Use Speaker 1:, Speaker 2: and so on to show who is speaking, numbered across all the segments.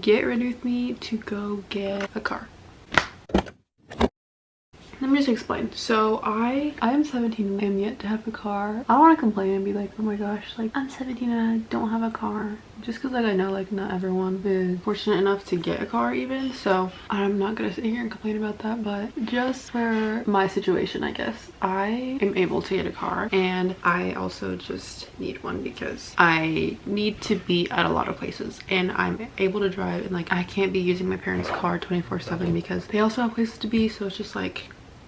Speaker 1: get ready with me to go get a car. Let me just explain. So I am 17 and I am yet to have a car. I don't want to complain and be like, oh my gosh, like I'm 17 and I don't have a car. Just because like I know like not everyone is fortunate enough to get a car even. So I'm not gonna sit here and complain about that, but just for my situation, I guess I am able to get a car, and I also just need one because I need to be at a lot of places and I'm able to drive, and like I can't be using my parents' car 24/7 because they also have places to be. So it's just like,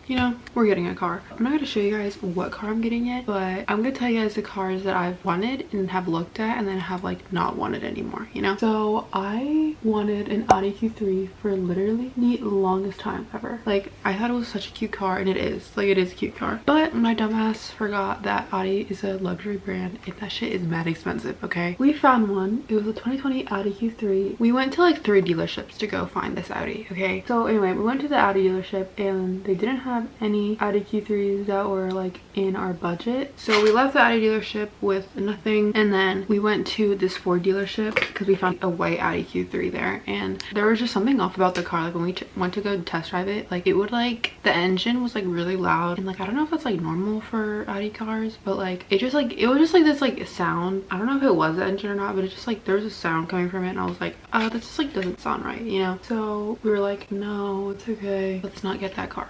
Speaker 1: you know, we're getting a car. I'm not going to show you guys what car I'm getting yet, but I'm going to tell you guys the cars that I've wanted and have looked at and then have like not wanted anymore, you know? So I wanted an Audi Q3 for literally the longest time ever. Like I thought it was such a cute car, and it is. Like it is a cute car. But my dumbass forgot that Audi is a luxury brand and that shit is mad expensive, okay? We found one. It was a 2020 Audi Q3. We went to like 3 dealerships to go find this Audi, okay? So anyway, we went to the Audi dealership and they didn't have any Audi Q3s that were like in our budget. So we left the Audi dealership with nothing, and then we went to this Ford dealership because we found a white Audi Q3 there, and there was just something off about the car. Like when we went to go test drive it, like it would like, the engine was like really loud, and like I don't know if that's like normal for Audi cars, but like it was just like this like sound. I don't know if it was the engine or not, but it's just like there was a sound coming from it, and I was like, oh, this just like doesn't sound right, you know? So we were like, no, it's okay, let's not get that car.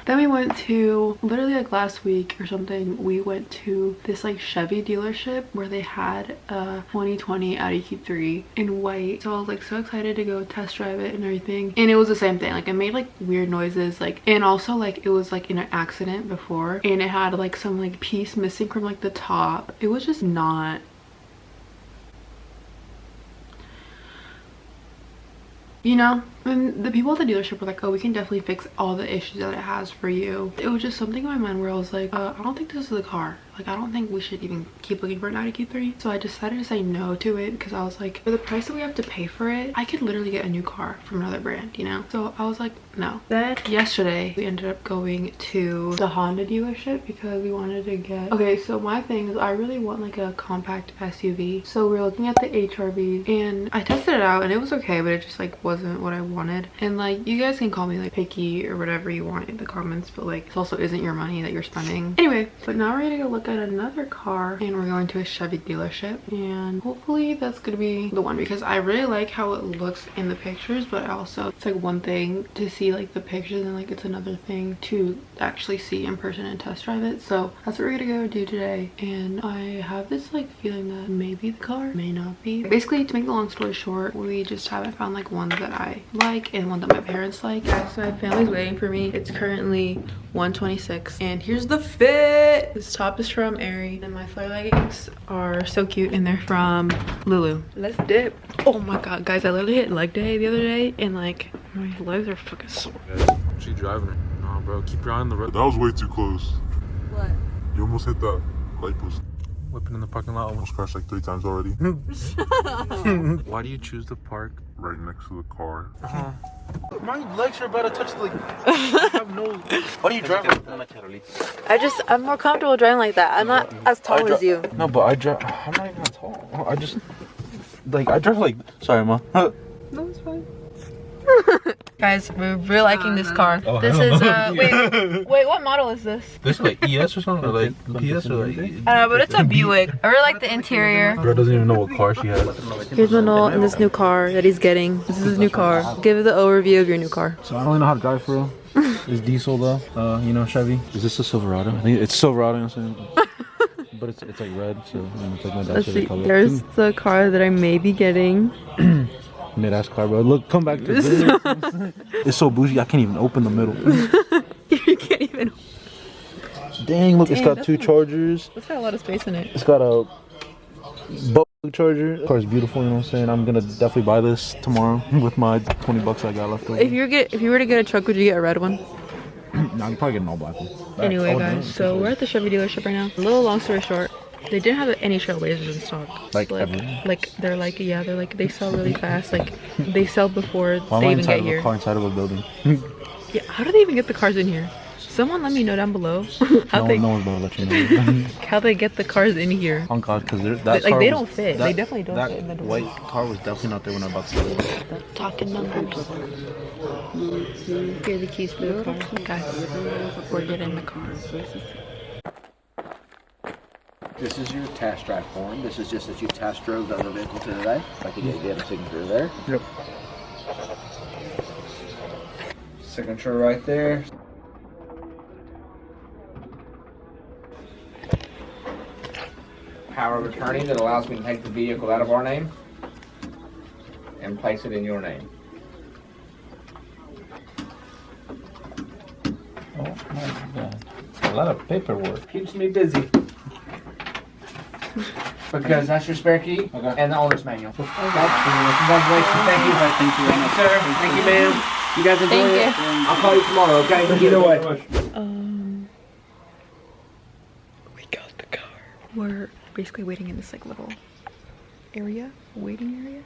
Speaker 1: Then we went to, literally like last week or something, we went to this like Chevy dealership where they had a 2020 Audi Q3 in white. So I was like so excited to go test drive it and everything, and it was the same thing. Like it made like weird noises, like, and also like it was like in an accident before, and it had like some like piece missing from like the top. It was just not, you know? And the people at the dealership were like, oh, we can definitely fix all the issues that it has for you. It was just something in my mind where I was like, I don't think this is the car. Like I don't think we should even keep looking for an Audi Q3. So I decided to say no to it because I was like, for the price that we have to pay for it, I could literally get a new car from another brand, you know? So I was like, no. Then yesterday we ended up going to the Honda dealership because we wanted to get, okay, so my thing is I really want like a compact SUV. So we're looking at the HRV, and I tested it out and it was okay, but it just like wasn't what I wanted. And like, you guys can call me like picky or whatever you want in the comments, but like this also isn't your money that you're spending. Anyway, but now we're gonna go look at another car, and we're going to a Chevy dealership, and hopefully that's gonna be the one because I really like how it looks in the pictures, but also it's like one thing to see like the pictures and like it's another thing to actually see in person and test drive it. So that's what we're gonna go do today, and I have this like feeling that maybe the car may not be. Basically, to make the long story short, we just haven't found like one that I like and one that my parents like. Guys, so my family's waiting for me. It's currently 1:26, and here's the fit. This top is from Aerie, and my flare leggings are so cute, and they're from Lulu. Let's dip. Oh my god, guys, I literally hit leg day the other day, and like my legs are fucking sore.
Speaker 2: She driving it. Nah, bro, keep your eye on the road.
Speaker 3: That was way too close.
Speaker 4: What?
Speaker 3: You almost hit that light post.
Speaker 2: Whipping in the parking lot.
Speaker 3: Almost crashed like 3 times already.
Speaker 2: Why do you choose to park
Speaker 3: Right next to the car.
Speaker 2: My legs are about to touch the, like, I have no. Why do you drive like that?
Speaker 4: I'm more comfortable driving like that. I'm not as tall as you.
Speaker 2: No, but I drive. I'm not even that tall. I just, like, I drive like. Sorry, ma.
Speaker 4: No, it's fine. Guys, we're really liking this car.
Speaker 2: Oh,
Speaker 4: this is wait, what model is this?
Speaker 2: This is like ES or something, or like PS or like.
Speaker 4: I don't know, but it's a Buick. I really like the interior.
Speaker 2: Girl doesn't even know what car she has.
Speaker 4: Here's Manuel in this new car that he's getting. This is his new car. Give the overview of your new car.
Speaker 2: So I don't really know how to drive for real. It's diesel though. You know, Chevy. Is this a Silverado? I think it's Silverado. I'm saying. But it's like red, so it's like my dad's favorite color.
Speaker 4: There's the car that I may be getting.
Speaker 2: Mid-ass car, bro. Look, come back to this. It's so bougie, I can't even open the middle.
Speaker 4: You can't even.
Speaker 2: Dang, look, it's got 2 chargers.
Speaker 4: It's got a lot of space in it.
Speaker 2: It's got a boat charger. The car is beautiful, you know what I'm saying? I'm gonna definitely buy this tomorrow with my 20 bucks I got left over.
Speaker 4: If you were to get a truck, would you get a red one?
Speaker 2: No, I'd probably get an all black one.
Speaker 4: Anyway, guys, so we're at the Chevy dealership right now. A little long story short, they didn't have any Trailblazers in stock.
Speaker 2: Like
Speaker 4: ever?
Speaker 2: Like
Speaker 4: They sell really fast. Like they sell before
Speaker 2: Why
Speaker 4: they
Speaker 2: am I
Speaker 4: even
Speaker 2: inside
Speaker 4: get
Speaker 2: of
Speaker 4: here.
Speaker 2: a car inside of a building?
Speaker 4: Yeah, how do they even get the cars in here? Someone let me know down below how
Speaker 2: No one's gonna let you know.
Speaker 4: how they get the cars in here.
Speaker 2: Oh God, because
Speaker 4: Like they don't fit. They definitely don't fit in the
Speaker 2: That
Speaker 4: door.
Speaker 2: white car was definitely not there when I bought the
Speaker 4: Talking numbers. Here are the keys for the car. Guys, we're getting the car.
Speaker 5: This is your test drive form. This is just that you test drove the other vehicle today. Like you get a signature there.
Speaker 2: Yep.
Speaker 5: Signature right there. Power of attorney that allows me to take the vehicle out of our name and place it in your name.
Speaker 2: Oh my God. A lot of paperwork.
Speaker 5: Keeps me busy. Because that's your spare key and the owner's manual. Okay. Congratulations. Thank you. Thank you, sir. Thank you, ma'am. You guys enjoy it. I'll call you tomorrow, okay? Either way.
Speaker 4: We got the car. We're basically waiting in this like little area, waiting area.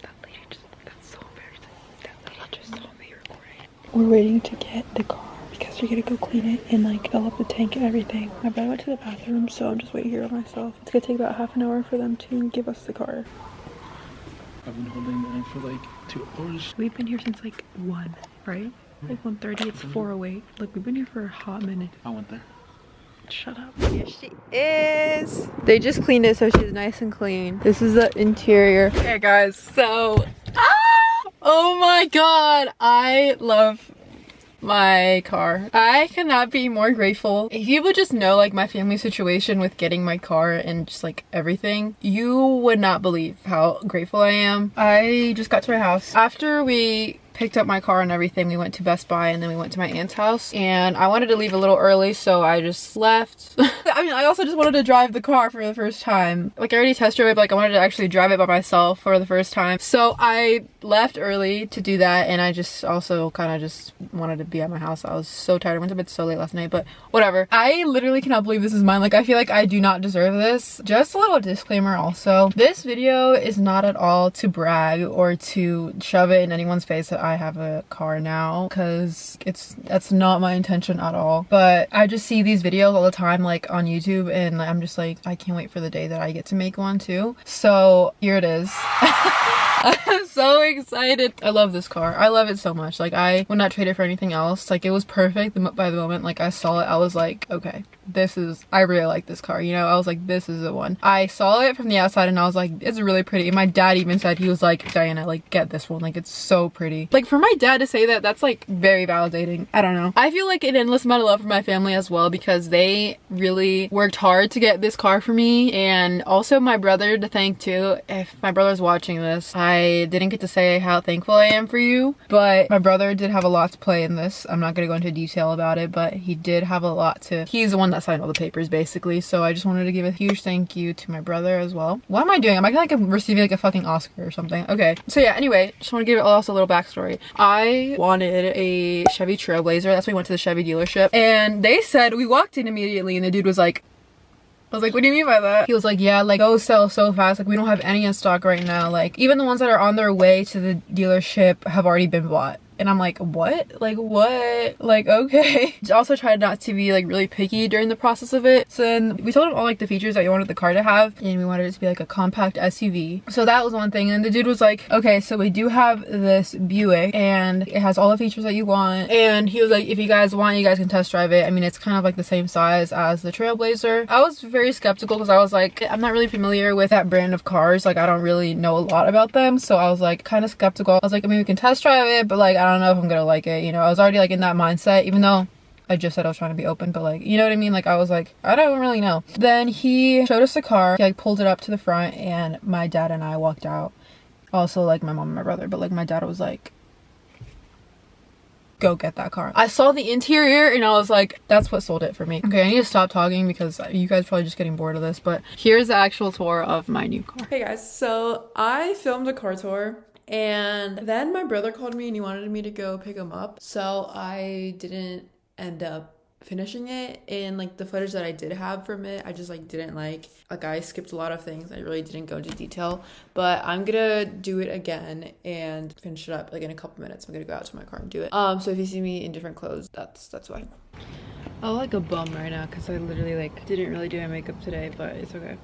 Speaker 4: That lady just, that's so embarrassing. That lady just saw me recording. We're waiting to get the car because we're gonna go clean it and like fill up the tank and everything. My brother went to the bathroom, so I'm just waiting here by myself. It's gonna take about half an hour for them to give us the car.
Speaker 2: I've been holding that for like 2 hours.
Speaker 4: We've been here since like 1, right? Like 1:30, it's 4:08. Like we've been here for a hot minute.
Speaker 2: I went there.
Speaker 4: Shut up. Here she is. They just cleaned it so she's nice and clean. This is the interior. Okay guys, so oh my God, I love my car. I cannot be more grateful. If you would just know like my family situation with getting my car and just like everything, you would not believe how grateful I am. I just got to my house after we picked up my car and everything. We went to Best Buy and then we went to my aunt's house, and I wanted to leave a little early, so I just left. I mean, I also just wanted to drive the car for the first time. Like I already test drove it, but like I wanted to actually drive it by myself for the first time. So I left early to do that, and I just also kind of just wanted to be at my house. I was so tired. I went to bed so late last night, but whatever. I literally cannot believe this is mine. Like I feel like I do not deserve this. Just a little disclaimer also. This video is not at all to brag or to shove it in anyone's face that I have a car now, because that's not my intention at all. But I just see these videos all the time like on YouTube, and I'm just like, I can't wait for the day that I get to make one too. So here it is. I'm so excited. I love this car. I love it so much. Like I would not trade it for anything else. Like it was perfect by the moment like I saw it. I was like, okay, I really like this car, you know. I was like, this is the one. I saw it from the outside and I was like, it's really pretty. And my dad even said, he was like, Diana, like get this one, like it's so pretty. Like for my dad to say that, that's like very validating. I don't know. I feel like an endless amount of love for my family as well, because they really worked hard to get this car for me. And also my brother to thank too. If my brother's watching this, I didn't get to say how thankful I am for you, but my brother did have a lot to play in this. I'm not gonna go into detail about it, but he did have a lot to, he's the one that signed all the papers basically. So I just wanted to give a huge thank you to my brother as well. What am I doing? Am I like receiving like a fucking Oscar or something? Okay, so yeah, anyway, just want to give also a little backstory. I wanted a Chevy Trailblazer. That's why we went to the Chevy dealership, and they said, we walked in immediately and the dude was like, I was like, what do you mean by that? He was like, yeah, like, oh, sell so fast. Like, we don't have any in stock right now. Like, even the ones that are on their way to the dealership have already been bought. And I'm like, what? Like, what? Like, okay. Also tried not to be like really picky during the process of it. So then we told him all like the features that we wanted the car to have, and we wanted it to be like a compact SUV. So that was one thing. And the dude was like, okay, so we do have this Buick and it has all the features that you want. And he was like, if you guys want, you guys can test drive it. I mean, it's kind of like the same size as the Trailblazer. I was very skeptical because I was like, I'm not really familiar with that brand of cars. Like, I don't really know a lot about them. So I was like kind of skeptical. I was like, I mean, we can test drive it, but like, I don't know if I'm gonna like it, you know. I was already like in that mindset, even though I just said I was trying to be open, but like, you know what I mean? Like I was like, I don't really know. Then he showed us the car. He like pulled it up to the front and my dad and I walked out. Also like my mom and my brother, but like my dad was like, go get that car. I saw the interior and I was like, that's what sold it for me. Okay, I need to stop talking because you guys are probably just getting bored of this, but here's the actual tour of my new car. Hey guys, so I filmed a car tour, and then my brother called me and he wanted me to go pick him up. So I didn't end up finishing it, and like the footage that I did have from it, I just like didn't like I skipped a lot of things. I really didn't go into detail, but I'm gonna do it again and finish it up like in a couple minutes. I'm gonna go out to my car and do it. So if you see me in different clothes, that's why. I look like a bum right now because I literally like didn't really do my makeup today, but it's okay.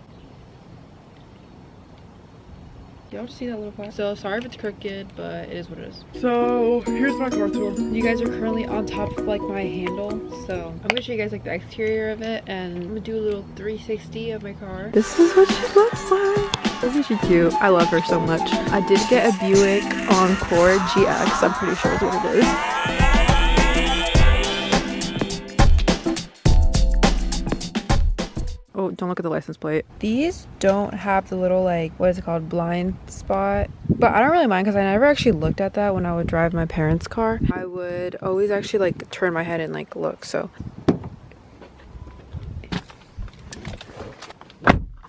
Speaker 4: Y'all just see that little part? So sorry if it's crooked, but it is what it is. So here's my car tour. You guys are currently on top of like my handle, so I'm gonna show you guys like the exterior of it, and I'm gonna do a little 360 of my car. This is what she looks like. Isn't she cute? I love her so much. I did get a Buick Encore GX. I'm pretty sure is what it is. Oh, don't look at the license plate. These don't have the little like, what is it called, blind spot, but I don't really mind because I never actually looked at that when I would drive my parents' car. I would always actually like turn my head and like look. So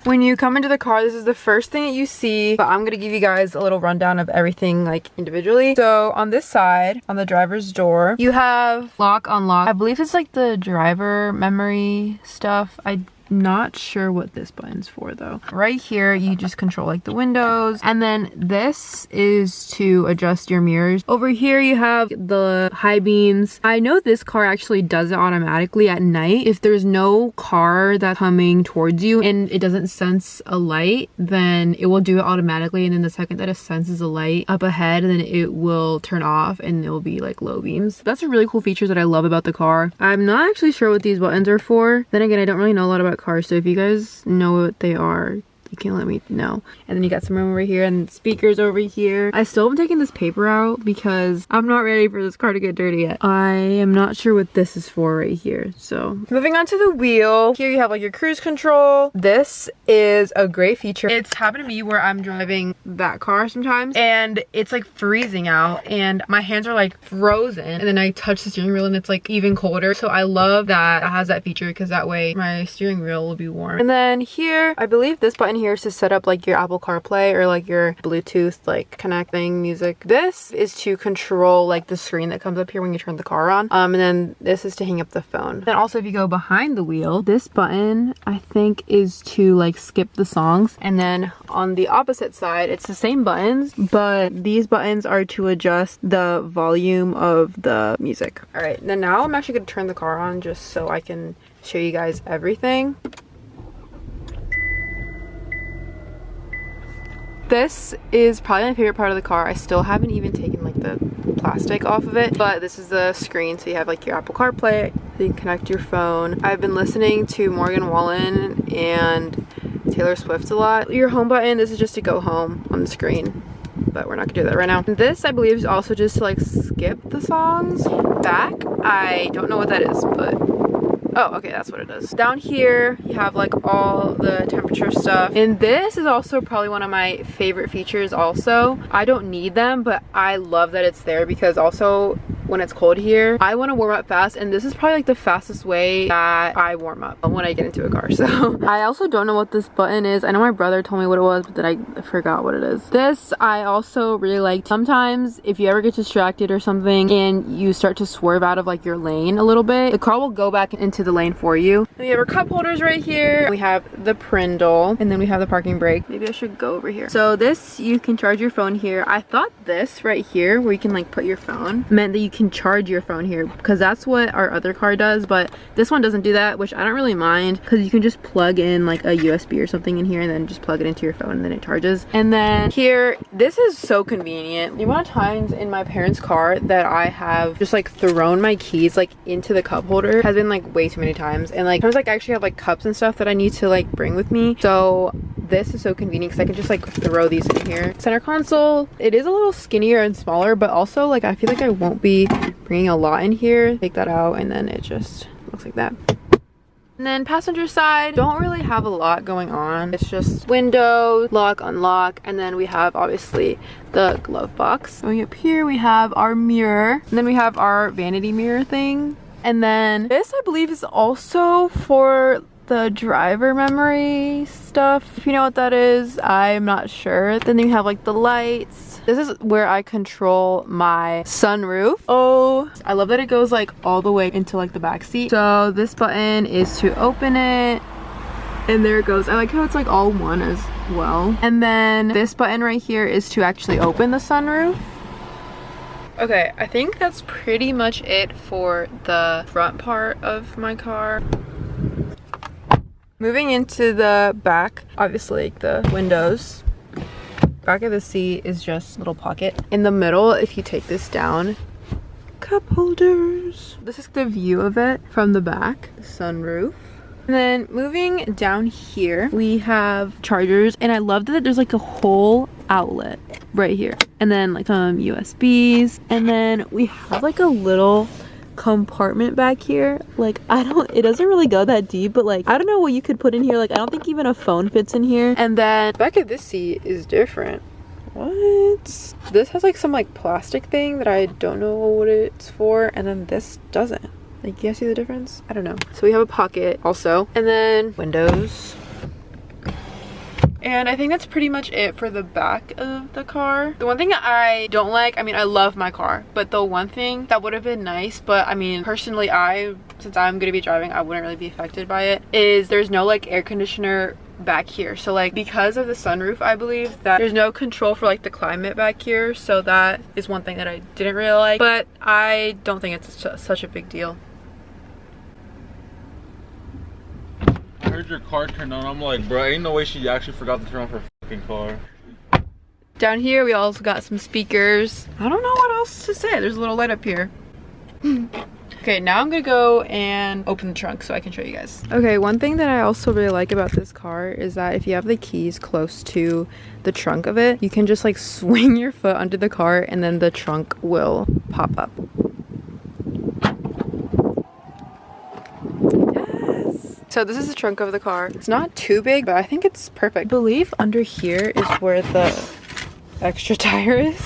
Speaker 4: when you come into the car, this is the first thing that you see, but I'm gonna give you guys a little rundown of everything like individually. So on this side, on the driver's door, you have lock, unlock. I believe it's like the driver memory stuff. I'm not sure what this button's for though. Right here, you just control like the windows, and then this is to adjust your mirrors. Over here, you have the high beams. I know this car actually does it automatically at night. If there's no car that's coming towards you and it doesn't sense a light, then it will do it automatically, and then the second that it senses a light up ahead, then it will turn off and it will be like low beams. That's a really cool feature that I love about the car. I'm not actually sure what these buttons are for. Then again, I don't really know a lot about cars, so if you guys know what they are, you can let me know. And then you got some room over here and speakers over here. I still haven't taken this paper out because I'm not ready for this car to get dirty yet. I am not sure what this is for right here. So moving on to the wheel. Here you have like your cruise control. This is a great feature. It's happened to me where I'm driving that car sometimes and it's like freezing out and my hands are like frozen, and then I touch the steering wheel and it's like even colder. So I love that it has that feature because that way my steering wheel will be warm. And then here, I believe this button here is to set up like your Apple CarPlay or like your Bluetooth like connecting music. This is to control like the screen that comes up here when you turn the car on. And then this is to hang up the phone. Then also if you go behind the wheel, this button I think is to like skip the songs. And then on the opposite side, it's the same buttons, but these buttons are to adjust the volume of the music. All right, then now I'm actually gonna turn the car on just so I can show you guys everything. This is probably my favorite part of the car. I still haven't even taken like the plastic off of it, but this is the screen, so you have like your Apple CarPlay, so you can connect your phone. I've been listening to Morgan Wallen and Taylor Swift a lot. Your home button, this is just to go home on the screen, but we're not gonna do that right now. This I believe is also just to like skip the songs. Back, I don't know what that is, but oh, okay, that's what it is. Down here, you have like all the temperature stuff. And this is also probably one of my favorite features also. I don't need them, but I love that it's there because also when it's cold here, I want to warm up fast, and this is probably like the fastest way that I warm up when I get into a car. So I also don't know what this button is. I know my brother told me what it was, but then I forgot what it is. This I also really like. Sometimes if you ever get distracted or something and you start to swerve out of like your lane a little bit, the car will go back into the lane for you. We have our cup holders right here. We have the Prindle, and then we have the parking brake. Maybe I should go over here. So this, you can charge your phone here. I thought this right here where you can like put your phone meant that you can charge your phone here, because that's what our other car does, but this one doesn't do that, which I don't really mind because you can just plug in like a USB or something in here and then just plug it into your phone and then it charges. And then here, this is so convenient. The amount of times in my parents' car that I have just like thrown my keys like into the cup holder has been like way too many times, and like sometimes like I actually have like cups and stuff that I need to like bring with me. So this is so convenient because I can just like throw these in here. Center console, it is a little skinnier and smaller, but also like I feel like I won't be bringing a lot in here. Take that out and then it just looks like that. And then passenger side, don't really have a lot going on. It's just window, lock, unlock, and then we have obviously the glove box. Going up here, we have our mirror, and then we have our vanity mirror thing. And then this I believe is also for the driver memory stuff, if you know what that is. I'm not sure. Then you have like the lights. This is where I control my sunroof. Oh, I love that it goes like all the way into like the back seat. So this button is to open it, and there it goes. I like how it's like all one as well. And then this button right here is to actually open the sunroof. Okay, I think that's pretty much it for the front part of my car. Moving into the back, obviously like the windows. Back of the seat is just a little pocket. In the middle, if you take this down, cup holders. This is the view of it from the back, the sunroof. And then moving down here, we have chargers, and I love that there's like a whole outlet right here, and then like some USBs, and then we have like a little compartment back here. Like it doesn't really go that deep, but like I don't know what you could put in here. Like I don't think even a phone fits in here. And then back of this seat is different. What? This has like some like plastic thing that I don't know what it's for, and then this doesn't. Like, you guys see the difference? I don't know. So we have a pocket also, and then windows. And I think that's pretty much it for the back of the car. The one thing I don't like, I mean, I love my car, but the one thing that would have been nice, but I mean, personally, since I'm gonna be driving, I wouldn't really be affected by it, is there's no like air conditioner back here. So like because of the sunroof, I believe that there's no control for like the climate back here. So that is one thing that I didn't really like, but I don't think it's such a big deal.
Speaker 2: I heard your car turned on. I'm like, bro, ain't no way she actually forgot to turn off her fucking car.
Speaker 4: Down here, we also got some speakers. I don't know what else to say. There's a little light up here. Okay, now I'm gonna go and open the trunk so I can show you guys. Okay, one thing that I also really like about this car is that if you have the keys close to the trunk of it, you can just like swing your foot under the car and then the trunk will pop up. So this is the trunk of the car. It's not too big, but I think it's perfect. I believe under here is where the extra tire is.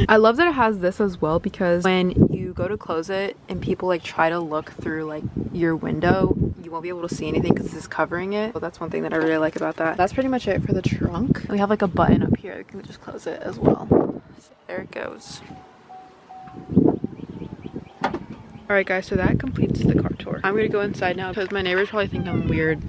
Speaker 4: I love that it has this as well, because when you go to close it and people like try to look through like your window, you won't be able to see anything because this is covering it. So that's one thing that I really like about that. That's pretty much it for the trunk. We have like a button up here. You can just close it as well. So there it goes. Alright guys, so that completes the car tour. I'm gonna go inside now because my neighbors probably think I'm weird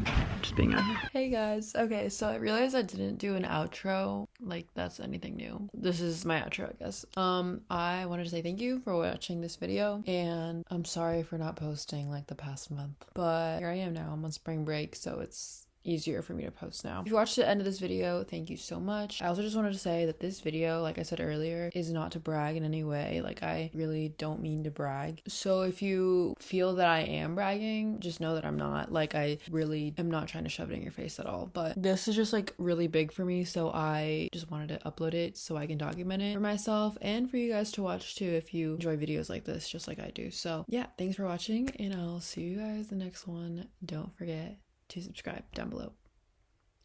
Speaker 4: just being out here.
Speaker 1: Hey guys, okay, so I realized I didn't do an outro, like that's anything new. This is my outro, I guess. I wanted to say thank you for watching this video, and I'm sorry for not posting like the past month, but here I am now. I'm on spring break, so it's easier for me to post now. If you watched the end of this video, thank you so much. I also just wanted to say that this video, like I said earlier, is not to brag in any way. Like I really don't mean to brag. So if you feel that I am bragging, just know that I'm not. Like I really am not trying to shove it in your face at all. But this is just like really big for me, so I just wanted to upload it so I can document it for myself and for you guys to watch too if you enjoy videos like this just like I do. So yeah, thanks for watching, and I'll see you guys in the next one. Don't forget to subscribe down below.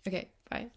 Speaker 1: Okay, bye.